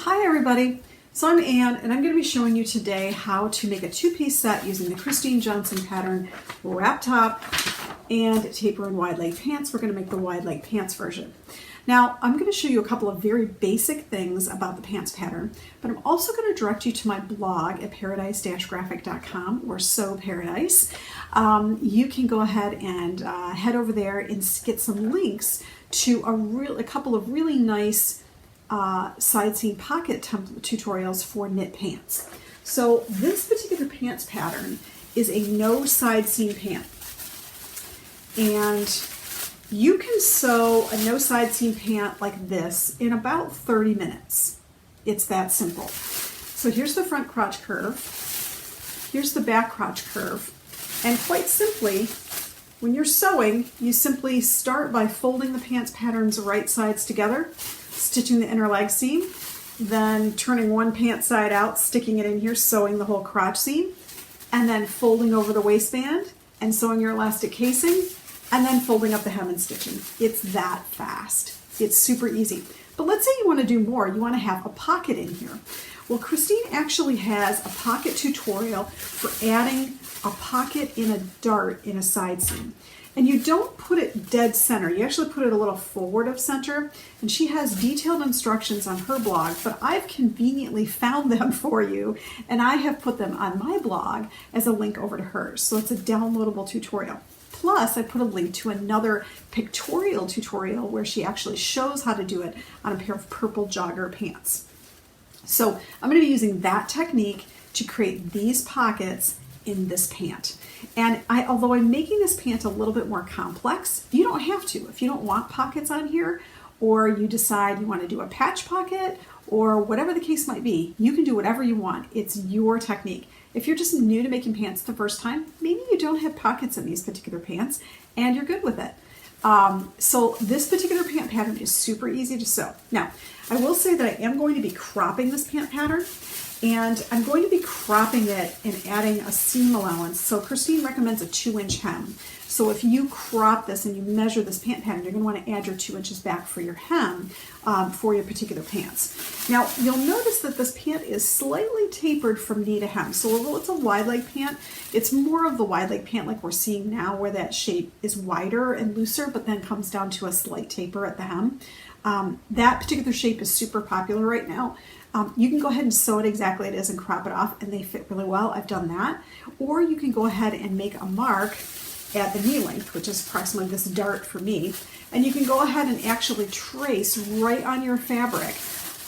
Hi everybody, so I'm Ann and I'm going to be showing you today how to make a two-piece set using the Christine Johnson pattern wrap top and taper and wide leg pants. We're going to make the wide leg pants version. Now I'm going to show you a couple of very basic things about the pants pattern, but I'm also going to direct you to my blog at paradise-graphic.com or Sew Paradise. You can go ahead and head over there and get some links to a couple of really nice side seam pocket tutorials for knit pants. So this particular pants pattern is a no side seam pant, and you can sew a no side seam pant like this in about 30 minutes. It's that simple. So here's the front crotch curve, here's the back crotch curve, and quite simply, when you're sewing, you simply start by folding the pants pattern's right sides together, stitching the inner leg seam, then turning one pant side out, sticking it in here, sewing the whole crotch seam, and then folding over the waistband and sewing your elastic casing, and then folding up the hem and stitching. It's that fast. It's super easy. But let's say you want to do more. You want to have a pocket in here. Well, Christine actually has a pocket tutorial for adding a pocket in a dart in a side seam. And you don't put it dead center, you actually put it a little forward of center, and she has detailed instructions on her blog, but I've conveniently found them for you, and I have put them on my blog as a link over to hers, so it's a downloadable tutorial. Plus, I put a link to another pictorial tutorial where she actually shows how to do it on a pair of purple jogger pants. So I'm going to be using that technique to create these pockets in this pant. And although I'm making this pant a little bit more complex, you don't have to. If you don't want pockets on here, or you decide you want to do a patch pocket, or whatever the case might be, you can do whatever you want. It's your technique. If you're just new to making pants the first time, maybe you don't have pockets in these particular pants and you're good with it. So this particular pant pattern is super easy to sew. Now, I will say that I am going to be cropping this pant pattern, and I'm going to be cropping it and adding a seam allowance. So Christine recommends a 2-inch hem. So if you crop this and you measure this pant pattern, you're going to want to add your 2 inches back for your hem for your particular pants. Now you'll notice that this pant is slightly tapered from knee to hem. So although it's a wide leg pant, it's more of the wide leg pant like we're seeing now, where that shape is wider and looser, but then comes down to a slight taper at the hem. That particular shape is super popular right now. You can go ahead and sew it exactly as it is and crop it off, and they fit really well. I've done that. Or you can go ahead and make a mark at the knee length, which is approximately this dart for me, and you can go ahead and actually trace right on your fabric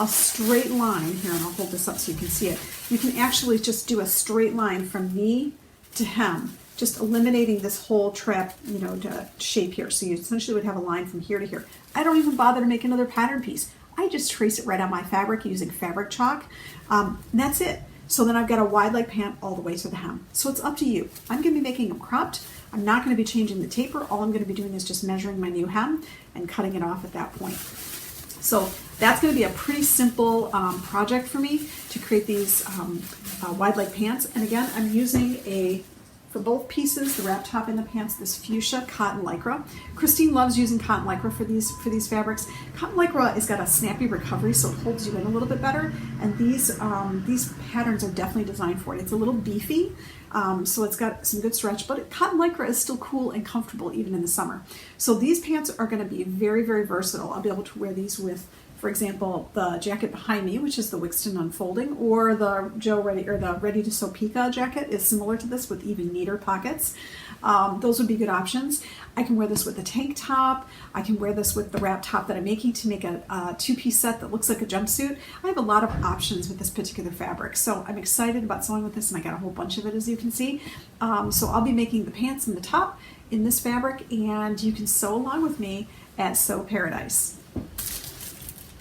a straight line here, and I'll hold this up so you can see it. You can actually just do a straight line from knee to hem, just eliminating this whole shape here. So you essentially would have a line from here to here. I don't even bother to make another pattern piece. I just trace it right on my fabric using fabric chalk. And that's it. So then I've got a wide leg pant all the way to the hem. So it's up to you. I'm going to be making them cropped. I'm not going to be changing the taper. All I'm going to be doing is just measuring my new hem and cutting it off at that point. So that's going to be a pretty simple project for me to create these wide leg pants. And again, I'm using for both pieces, the wrap top and the pants, this fuchsia cotton lycra. Christine loves using cotton lycra for these fabrics. Cotton lycra has got a snappy recovery, so it holds you in a little bit better. And these patterns are definitely designed for it. It's a little beefy, so it's got some good stretch, but cotton lycra is still cool and comfortable even in the summer. So these pants are going to be very, very versatile. I'll be able to wear these with, for example, the jacket behind me, which is the Wixton Unfolding, or the Ready to Sew Pika jacket is similar to this with even neater pockets. Those would be good options. I can wear this with a tank top. I can wear this with the wrap top that I'm making to make a two-piece set that looks like a jumpsuit. I have a lot of options with this particular fabric, so I'm excited about sewing with this, and I got a whole bunch of it, as you can see. So I'll be making the pants and the top in this fabric, and you can sew along with me at Sew Paradise.